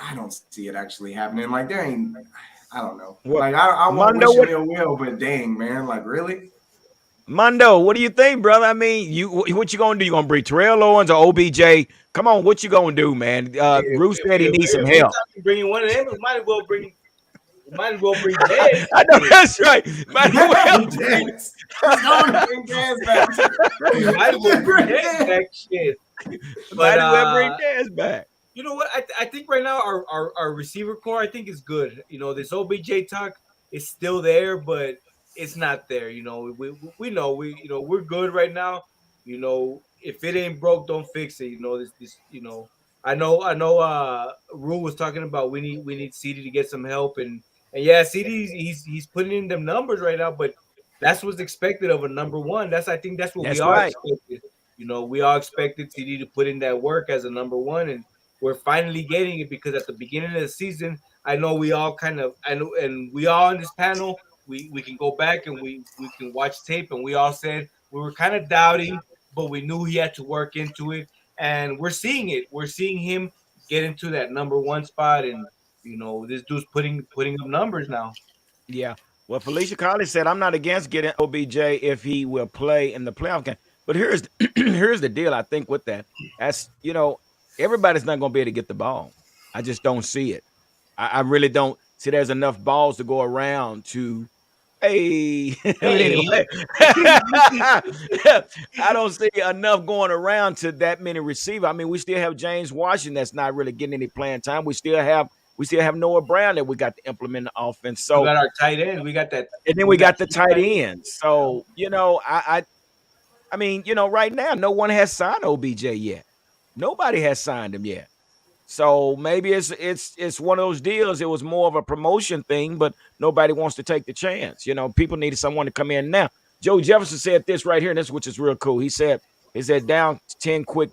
I don't see it actually happening. Like there ain't. I don't know. What, Like I won't Mondo? wish him ill will, but dang, man. Like really. Mondo, what do you think, brother? I mean, what you gonna do? You gonna bring Terrell Owens or OBJ? Come on, what you gonna do, man? Bruce said he needs some help. Bringing one of them, we might as well bring Dez. I know that's right. Might as well bring Dez back. Might as well bring Dez back. Shit. Might as well bring Dez back. You know what? I think right now our receiver core I think is good. You know, this OBJ talk is still there, but it's not there. You know, we know we're good right now. You know, if it ain't broke, don't fix it. You know, this you know. I know Rule was talking about we need CD to get some help and yeah, CD he's putting in them numbers right now, but that's what's expected of a number one. I think that's what we all expected. You know, we all expected CD to put in that work as a number one, and we're finally getting it because at the beginning of the season, I know we all and we all on this panel, we can go back and we can watch tape, and we all said we were kind of doubting, but we knew he had to work into it, and we're seeing it. We're seeing him get into that number one spot, and you know this dude's putting up numbers now. Yeah. Well, Felicia Collins said, I'm not against getting OBJ if he will play in the playoff game. But here's here's the deal, I think, with that. That's, everybody's not going to be able to get the ball. I just don't see it. I really don't see there's enough balls to go around to, hey. Anyway, I don't see enough going around to that many receivers. I mean, we still have James Washington that's not really getting any playing time. We still have Noah Brown that we got to implement the offense. So we got our tight end. We got that. And then we got the tight end. So, I mean, right now, no one has signed OBJ yet. Nobody has signed him yet. So maybe it's one of those deals. It was more of a promotion thing, but nobody wants to take the chance. People needed someone to come in now. Joe Jefferson said this right here, and this which is real cool. He said down 10 quick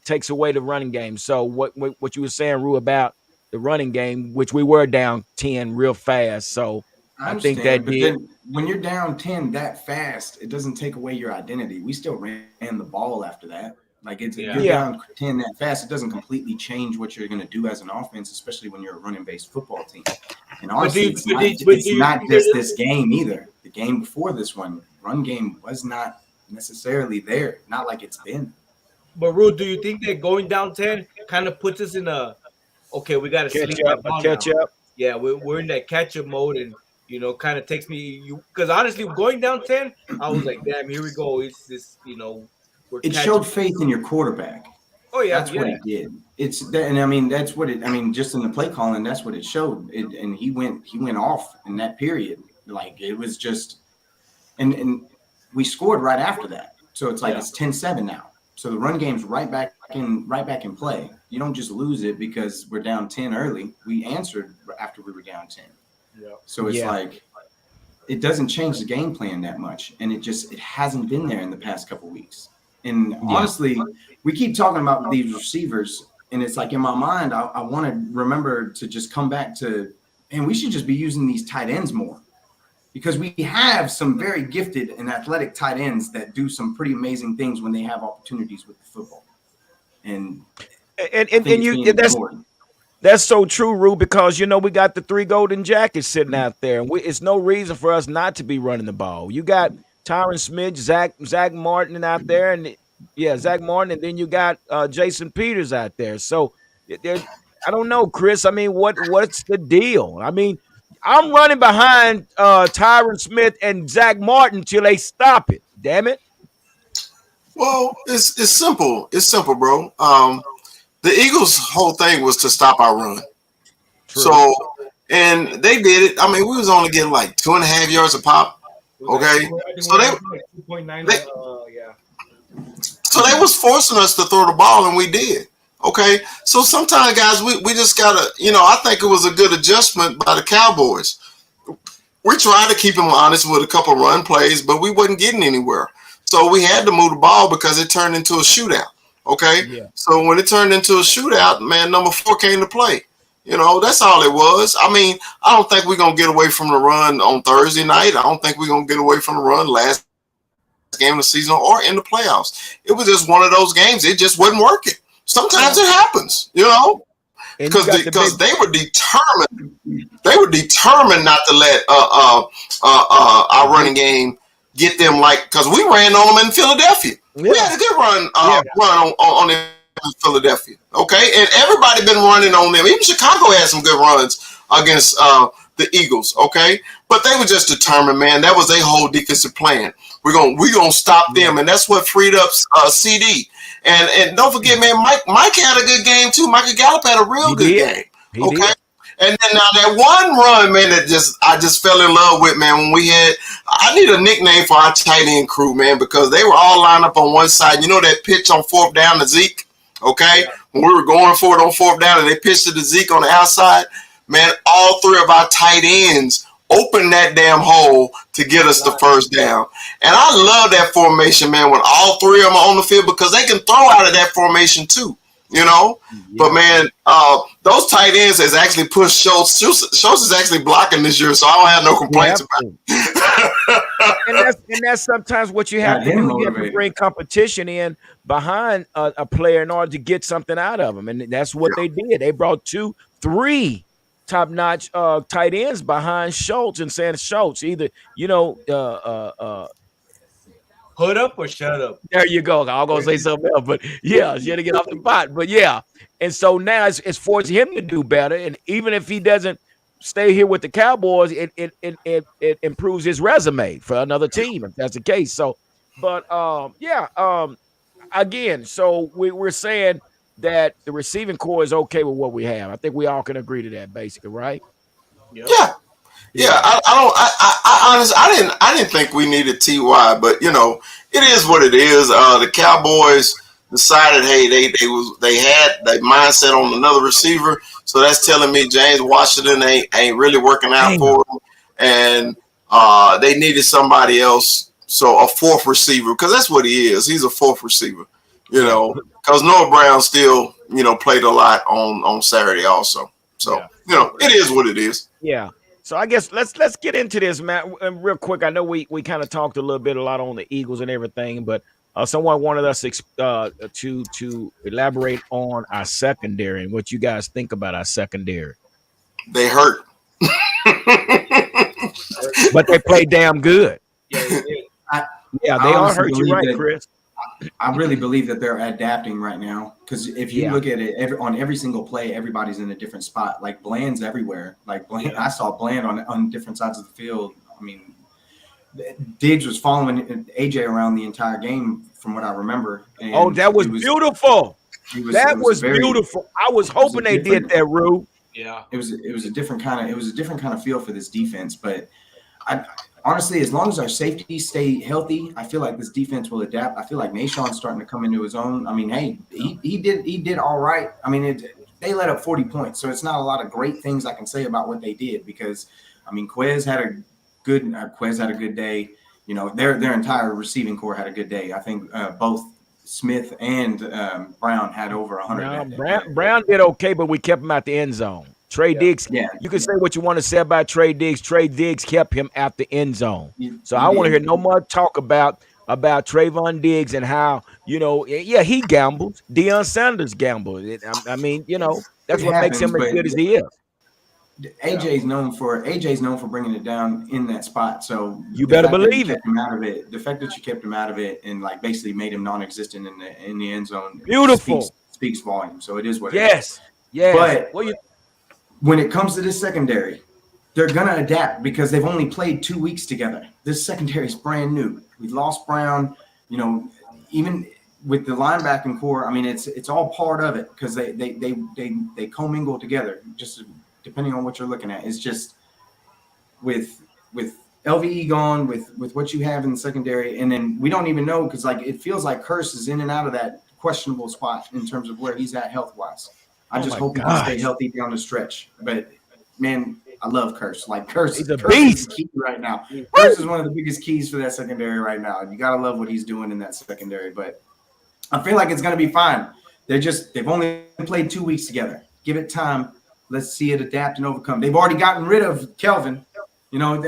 takes away the running game. So what you were saying, Rue, about the running game, which we were down 10 real fast. So I think that then when you're down 10 that fast, it doesn't take away your identity. We still ran the ball after that. Like you're down 10 that fast, it doesn't completely change what you're going to do as an offense, especially when you're a running-based football team. And honestly, it's not just this game either. The game before this one, run game was not necessarily there, not like it's been. But Rue, do you think that going down 10 kind of puts us in we got to catch up? Yeah, we're in that catch-up mode, and kind of takes me because honestly, going down 10, I was like, damn, here we go. It's this, it showed faith in your quarterback. Oh yeah, that's what it did. And I mean that's what it. I mean, just in the play calling, that's what it showed. And he went off in that period. Like it was just, and we scored right after that. So it's like it's 10-7 now. So the run game's right back in play. You don't just lose it because we're down 10 early. We answered after we were down 10. Yeah. So it's like it doesn't change the game plan that much, and it hasn't been there in the past couple of weeks. And honestly, we keep talking about these receivers, and it's like in my mind, I want to remember to just come back to, and we should just be using these tight ends more because we have some very gifted and athletic tight ends that do some pretty amazing things when they have opportunities with the football. And that's so true, Rue, because we got the 3 golden jackets sitting out there, and it's no reason for us not to be running the ball. You got Tyron Smith, Zach Martin out there, and Zach Martin, and then you got Jason Peters out there. So I don't know, Chris. I mean, what's the deal? I mean, I'm running behind Tyron Smith and Zach Martin till they stop it. Damn it. Well, it's simple. It's simple, bro. The Eagles' whole thing was to stop our run. True. So, and they did it. I mean, we was only getting like 2.5 yards a pop. Okay, so they was forcing us to throw the ball, and we did. Okay, so sometimes, guys, we just gotta, I think it was a good adjustment by the Cowboys. We tried to keep them honest with a couple run plays, but we wasn't getting anywhere. So we had to move the ball because it turned into a shootout. Okay, Yeah. so when it turned into a shootout, man, number 4 came to play. That's all it was. I mean, I don't think we're gonna get away from the run on Thursday night. I don't think we're gonna get away from the run last game of the season or in the playoffs. It was just one of those games. It just wasn't working. Sometimes it happens, And because they were determined. They were determined not to let our running game get them, because we ran on them in Philadelphia. Yeah. We had a good run on them in Philadelphia. Okay, and everybody been running on them. Even Chicago had some good runs against the Eagles. Okay, but they were just determined, man. That was their whole defensive plan. We're gonna stop them, and that's what freed up CD. And don't forget, man, Mike had a good game too. Michael Gallup had a real good game. He Okay. did. And then now that one run, man, I just fell in love with, man. When I need a nickname for our tight end crew, man, because they were all lined up on one side. You know that pitch on 4th down to Zeke, okay? When we were going for it on 4th down and they pitched it to Zeke on the outside, man, all 3 of our tight ends opened that damn hole to get us the first down. And I love that formation, man, when all 3 of them are on the field because they can throw out of that formation too. Yeah. But man, those tight ends has actually pushed Schultz. Schultz is actually blocking this year, so I don't have no complaints about it. and that's sometimes what you have to do. You have to bring competition in behind a player in order to get something out of them, and that's what they did. They brought 2, 3 top-notch tight ends behind Schultz and saying Schultz either Hood up or shut up. There you go. I was gonna say something else, but yeah, you had to get off the pot. But yeah, and so now it's forcing him to do better. And even if he doesn't stay here with the Cowboys, it improves his resume for another team if that's the case. So, but again, so we're saying that the receiving core is okay with what we have. I think we all can agree to that, basically, right? Yep. Yeah. I honestly, I didn't think we needed Ty, but it is what it is. The Cowboys decided, hey, they had that mindset on another receiver, so that's telling me James Washington ain't really working out for them, and they needed somebody else, so a 4th receiver, because that's what he is. He's a 4th receiver, because Noah Brown still played a lot on Saturday also. So it is what it is. Yeah. So I guess let's get into this, Matt, real quick. I know we kind of talked a lot on the Eagles and everything, but someone wanted us to elaborate on our secondary and what you guys think about our secondary. They hurt, but they play damn good. Yeah, they are hurt. You're right, Chris. I really believe that they're adapting right now because if you look at it on every single play, everybody's in a different spot. Like Bland's everywhere. Like Bland, I saw Bland on different sides of the field. I mean, Diggs was following AJ around the entire game, from what I remember. And that was beautiful. That was beautiful. I was hoping they did that, Rue. Yeah, it was a different kind of feel for this defense, but honestly, as long as our safeties stay healthy, I feel like this defense will adapt. I feel like Nashawn's starting to come into his own. I mean, hey, he did all right. I mean, they let up 40 points, so it's not a lot of great things I can say about what they did because, I mean, Quez had a good day. Their entire receiving core had a good day. I think both Smith and Brown had over 100. Brown did okay, but we kept him at the end zone. Trey Diggs, you can say what you want to say about Trey Diggs. Trey Diggs kept him at the end zone. So I want to hear no more talk about Trayvon Diggs and how, he gambles. Deion Sanders gambled. I mean, that's what makes him as good as he is. AJ's known for bringing it down in that spot. So you better believe it. The fact that you kept him out of it and basically made him non-existent in the end zone. Beautiful. Speaks volume. So it is what it is. Yes. But when it comes to this secondary, they're going to adapt because they've only played 2 weeks together. This secondary is brand new. We lost Brown, even with the linebacking core. I mean, it's all part of it because they commingle together, just depending on what you're looking at. It's just with LVE gone, with what you have in the secondary, and then we don't even know because it feels like Hurst is in and out of that questionable spot in terms of where he's at health-wise. I just hope he can gosh. stay healthy down the stretch. But, man, I love Curse. Like, Curse He's a Curse beast. is key right now. Curse is one of the biggest keys for that secondary right now. You got to love what he's doing in that secondary. But I feel like it's going to be fine. They've only played 2 weeks together. Give it time. Let's see it adapt and overcome. They've already gotten rid of Kelvin. You know,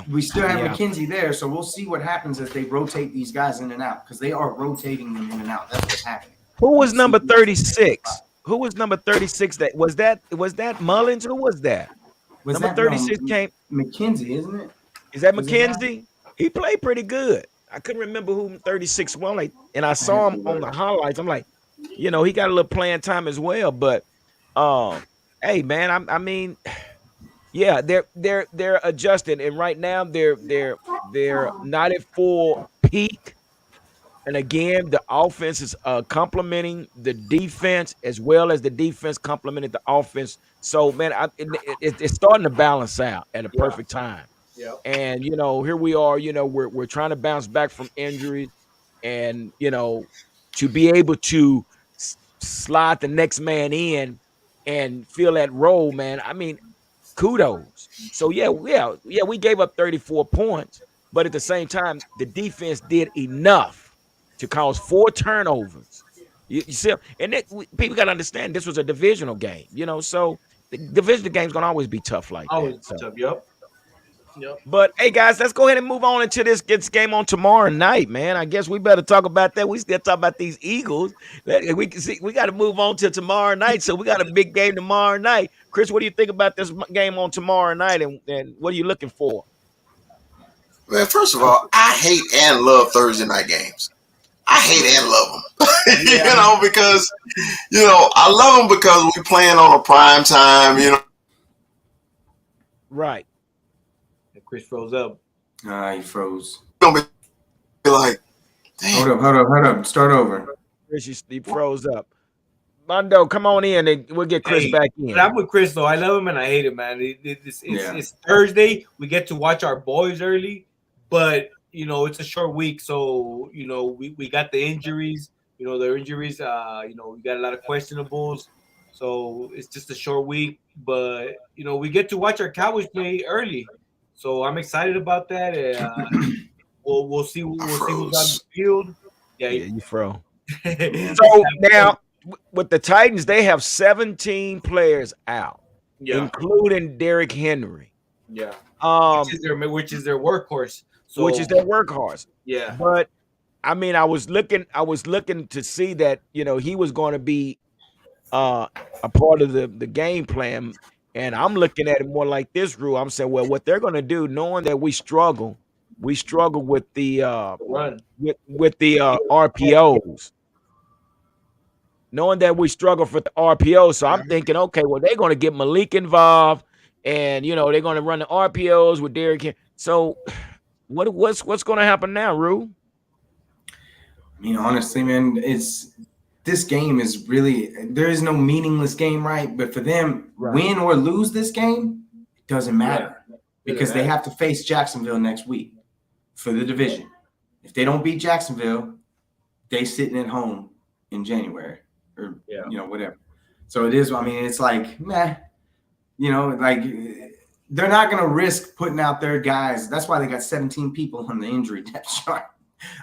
we still have McKenzie there, so we'll see what happens as they rotate these guys in and out because they are rotating them in and out. That's what's happening. Who was number 36? Who was number 36? That was that Mullins? Who was that? Number 36 came McKenzie, isn't it? Is that McKenzie? He played pretty good. I couldn't remember who 36 was. Like, and I saw him on the highlights. I'm like, you know, he got a little playing time as well. But hey, man, I mean, yeah, they're adjusting, and right now they're not at full peak. And again, the offense is complementing the defense as well as the defense complementing the offense. So, man, it's starting to balance out at a perfect time. Yeah. And, you know, here we are, you know, we're trying to bounce back from injuries and, you know, to be able to slide the next man in and fill that role, man. I mean, kudos. So, yeah, we gave up 34 points, but at the same time, the defense did enough to cause 4 turnovers. You see, and people got to understand this was a divisional game, you know, so the divisional game's going to always be tough like that. So. Tough, yep. But, hey, guys, let's go ahead and move on into this game on tomorrow night, man. I guess we better talk about that. We still talk about these Eagles. We got to move on to tomorrow night, so we got a big game tomorrow night. Chris, what do you think about this game on tomorrow night, and what are you looking for? Man, first of all, I hate and love Thursday night games. I hate and love them, you know, because, you know, I love them because we're playing on a prime time, you know. Right. Chris froze up. He froze. Be like, damn. Hold up. Start over. Chris, he froze up. Mondo, come on in and we'll get Chris back in. But I'm with Chris, though. I love him and I hate him, man. It's Thursday. We get to watch our boys early, but you know, it's a short week, so you know, we got the injuries. You know, their injuries. You know, we got a lot of questionables, so it's just a short week. But you know, we get to watch our Cowboys play early, so I'm excited about that. We'll see. We'll see who's on the field. Yeah, you fro. So now with the Titans, they have 17 players out, including Derrick Henry. Yeah, which is their workhorse. So, which is their workhorse. Yeah. But I mean, I was looking to see that, you know, he was going to be a part of the game plan. And I'm looking at it more like this, Rue. I'm saying, well, what they're going to do, knowing that we struggle with the run with the RPOs. Knowing that we struggle for the RPOs. So I'm thinking, okay, well, they're going to get Malik involved, and you know, they're going to run the RPOs with Derrick Henry. So what's going to happen now, Rue? I mean, honestly, man, this game is really, there is no meaningless game, right? But for them, win or lose this game, it doesn't matter because they have to face Jacksonville next week for the division. If they don't beat Jacksonville, they sitting at home in January or you know, whatever. So it is. I mean, it's like, nah, you know, like. They're not going to risk putting out their guys. That's why they got 17 people on the injury depth chart.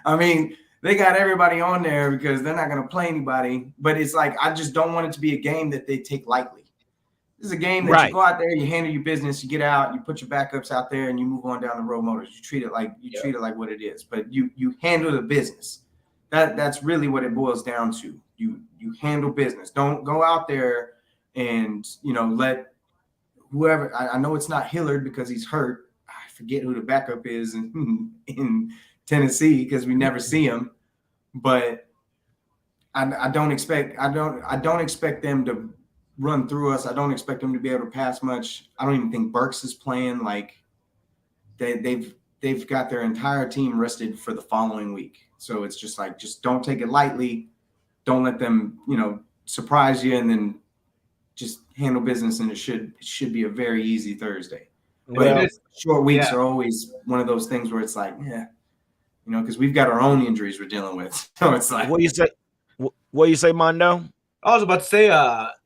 I mean, they got everybody on there because they're not going to play anybody. But it's like, I just don't want it to be a game that they take lightly. This is a game that you go out there, you handle your business, you get out, you put your backups out there, and you move on down the road motors. You treat it like treat it like what it is. But you handle the business. That's really what it boils down to. You handle business. Don't go out there and, you know, let whoever, I know it's not Hillard because he's hurt. I forget who the backup is in Tennessee because we never see him. But I don't expect them to run through us. I don't expect them to be able to pass much. I don't even think Burks is playing. Like they've got their entire team rested for the following week. So it's just like, just don't take it lightly. Don't let them, you know, surprise you, and then just handle business, and it should be a very easy Thursday. But short weeks are always one of those things where it's like, you know, because we've got our own injuries we're dealing with. So it's like, what What you say, Mondo? I was about to say,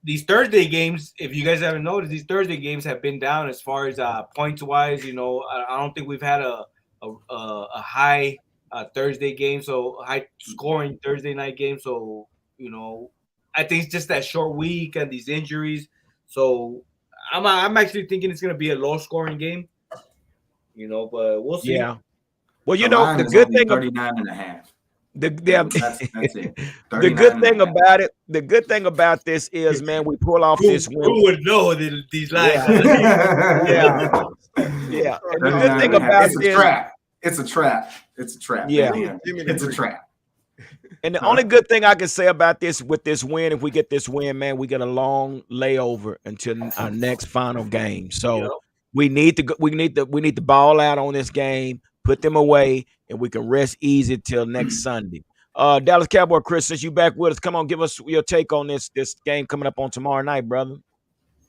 these Thursday games, if you guys haven't noticed, these Thursday games have been down as far as points wise. I don't think we've had a high Thursday game, so high scoring Thursday night game. So I think it's just that short week and these injuries. So I'm actually thinking it's gonna be a low scoring game. But we'll see. Yeah. Well, The line the is good only thing 39 and a half. the That's it. the good thing about it, the good thing about this is, man, we pull off this win. Who would know these lines? Yeah. Yeah. And the good thing about it's a trap. It's a trap. It's a trap. Yeah. Man. It's a trap. And the only good thing I can say about this with this win, if we get this win, man, we get a long layover until our next final game. So we need to ball out on this game, put them away, and we can rest easy till next Sunday. Dallas Cowboy Chris, since you back with us, come on, give us your take on this game coming up on tomorrow night, brother.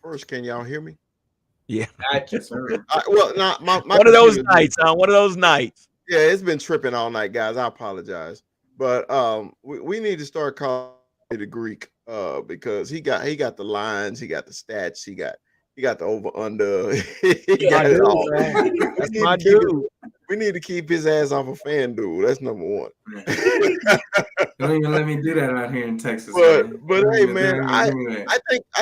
First, can y'all hear me? Yeah. Yes, sir. Well, not my one of those nights, huh? One of those nights. Yeah, it's been tripping all night, guys. I apologize, but we need to start calling it the Greek because he got the lines, he got the stats, he got the over under. He got it all. That's my dude. We need to keep his ass off of FanDuel. That's number one. Don't even let me do that out here in Texas. But hey, man, I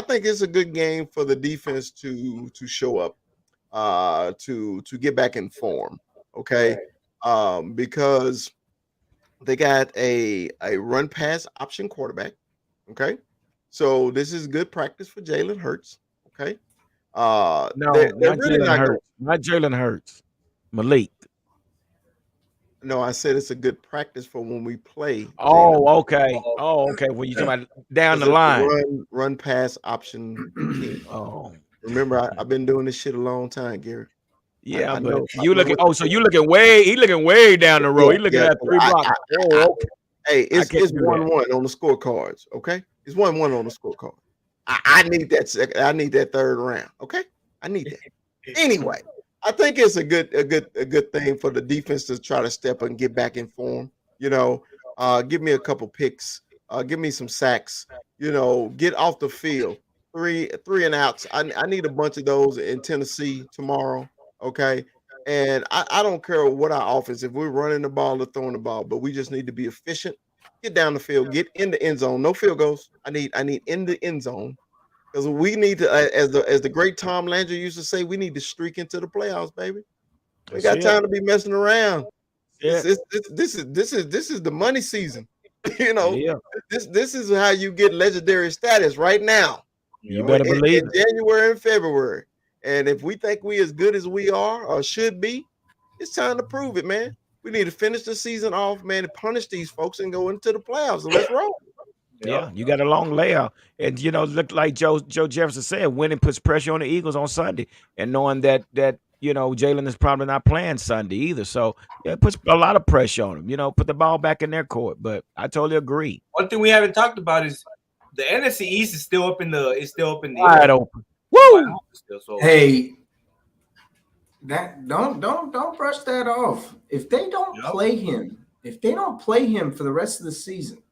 think it's a good game for the defense to show up, to get back in form. Okay, because they got a run pass option quarterback. Okay, so this is good practice for Jalen Hurts. Okay, no, they're not really Jalen Hurts. Not Jalen Hurts. Malik. No, I said it's a good practice for when we play. Oh, okay. Oh, okay. When you talking about down the line, run pass option. Oh, remember, I've been doing this shit a long time, Gary. Yeah, but you looking. Oh, so you looking way? He looking way down the road. He looking at 3 blocks. Okay. Hey, it's 1-1 on the scorecards. Okay, it's 1-1 on the scorecard. I need that. I need that third round. Okay, I need that. Anyway. I think it's a good thing for the defense to try to step and get back in form. Give me a couple picks, give me some sacks. Get off the field, three and outs. I need a bunch of those in Tennessee tomorrow. Okay, and I don't care what our offense, if we're running the ball or throwing the ball, but we just need to be efficient. Get down the field, get in the end zone. No field goals. I need in the end zone. Because we need to, as the great Tom Landry used to say, we need to streak into the playoffs, baby. We got time to be messing around. Yeah. This is the money season. This is how you get legendary status right now. You better believe in January and February. And if we think we as good as we are or should be, it's time to prove it, man. We need to finish the season off, man, and punish these folks and go into the playoffs. So let's roll. Yeah, you got a long layout. And, look like Joe Jefferson said, winning puts pressure on the Eagles on Sunday. And knowing that Jalen is probably not playing Sunday either. So, yeah, it puts a lot of pressure on them. Put the ball back in their court. But I totally agree. One thing we haven't talked about is the NFC East is still up in the wide open. Woo! Hey, that don't brush that off. If they don't play him for the rest of the season,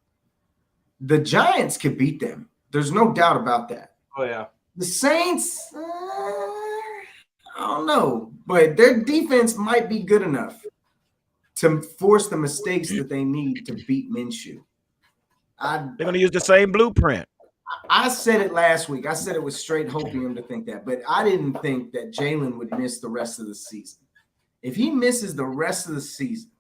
the Giants could beat them. There's no doubt about that. Oh, yeah. The Saints, I don't know, but their defense might be good enough to force the mistakes that they need to beat Minshew. They're going to use the same blueprint. I said it last week. I said it was straight hopium to think that, but I didn't think that Jalen would miss the rest of the season. If he misses the rest of the season,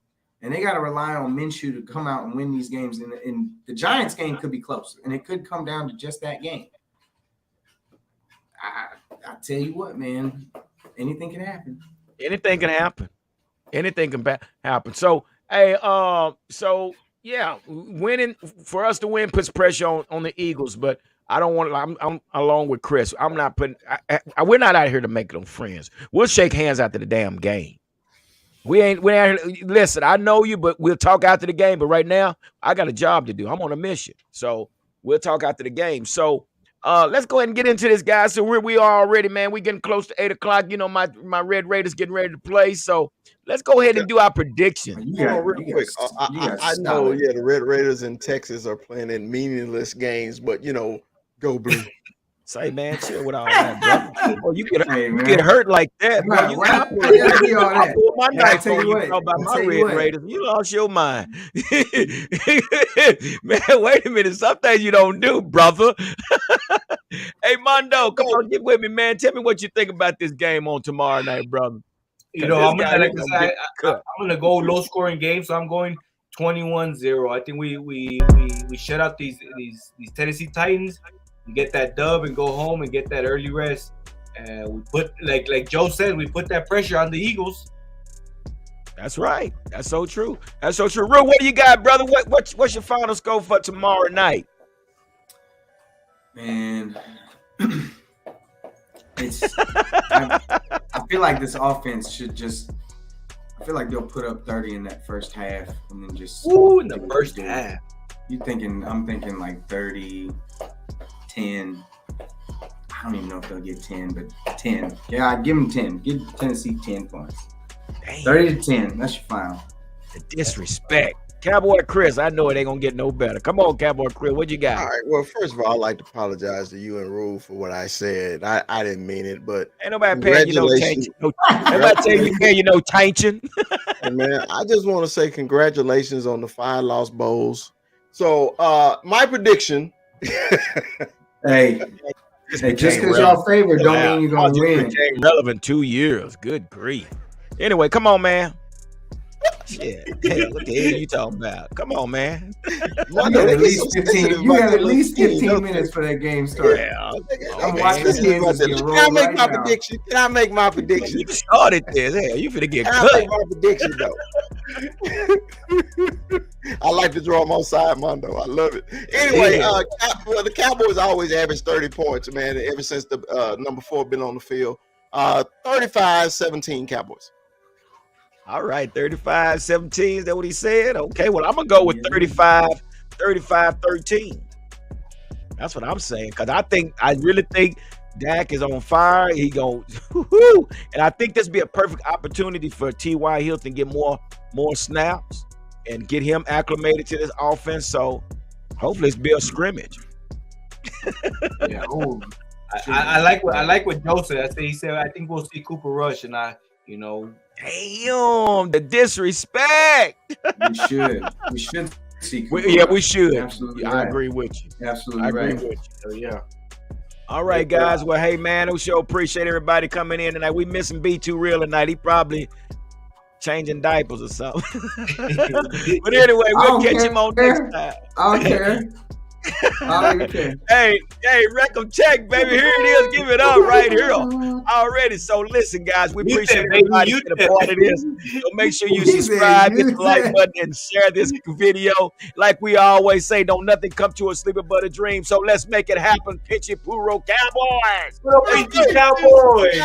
and they got to rely on Minshew to come out and win these games. And the Giants game could be closer, and it could come down to just that game. I tell you what, man, anything can happen. Anything can happen. Anything can happen. So, hey, winning for us to win puts pressure on the Eagles, but I don't want to. I'm along with Chris. I'm not putting. We're not out here to make them friends. We'll shake hands after the damn game. We ain't listen, I know you, but we'll talk after the game. But right now, I got a job to do. I'm on a mission. So we'll talk after the game. So Let's go ahead and get into this, guys. So we are already, man. We getting close to 8 o'clock. You know, my Red Raiders getting ready to play. So let's go ahead and do our prediction. Real quick. I know, the Red Raiders in Texas are playing in meaningless games, but go blue. Say, man, chill with all that, bro. Oh, you get hurt like that, bro. You I pull my knife on you talk about my Red Raiders. You lost your mind. Man, wait a minute. Some things you don't do, brother. Hey, Mondo, come on, get with me, man. Tell me what you think about this game on tomorrow night, brother. I'm gonna go low scoring game, so I'm going 21-0. I think we shut out these Tennessee Titans. We get that dub and go home and get that early rest. And we put, like Joe said, we put that pressure on the Eagles. That's right. That's so true. That's so true. Real, what do you got, brother? What's your final score for tomorrow night? Man, I feel like this offense should just. I feel like they'll put up 30 in that first half and then just. Ooh, in the first half. I'm thinking like 30. 10. I don't even know if they'll get 10, but 10. Yeah, I'd give them 10. Give Tennessee 10 points. Dang. 30 to 10. That's your final. The disrespect. Cowboy Chris, I know it ain't gonna get no better. Come on, Cowboy Chris, what you got? All right. Well, first of all, I'd like to apologize to you and Rule for what I said. I didn't mean it, but ain't nobody paying you no attention. Nobody saying you pay you no attention. Man, I just want to say congratulations on the 5 lost bowls. So my prediction. Hey, just because y'all favorite don't mean you're gonna win. Relevant 2 years. Good grief. Anyway, come on, man. Shit. Hey, what the hell are you talking about? Come on, man. You got at least 15. You got at least 15 minutes for that game start. Yeah. I'm watching this game. Can I make my prediction? Can I make my prediction? You started this. Hell, you finna get cut. Can I make my prediction though? I like to draw them on side, Mondo. I love it. Anyway, the Cowboys always average 30 points, man, ever since the number 4 been on the field. 35-17 Cowboys. All right, 35-17. Is that what he said? Okay, well, I'm going to go with 35-13. That's what I'm saying, because I really think Dak is on fire. He goes, and I think this would be a perfect opportunity for T.Y. Hilton to get more snaps and get him acclimated to this offense. So hopefully it's be a scrimmage. Yeah. I like what Joe said. He said I think we'll see Cooper Rush, and damn, the disrespect. We should see. We should. Absolutely, I agree with you. Absolutely, I agree with you. So yeah. All right, guys. Well, hey, man, we sure appreciate everybody coming in tonight. We missing B2 Real tonight. He probably changing diapers or something. But anyway, we'll catch him on next time. I don't care. Hey, Reckham check, baby. Here it is. Give it up right here already. So listen, guys, we appreciate everybody being a part of this. So make sure you subscribe, hit the like button, and share this video. Like we always say, don't nothing come to a sleeper but a dream. So let's make it happen. Pitchy Puro Cowboys. Cowboys.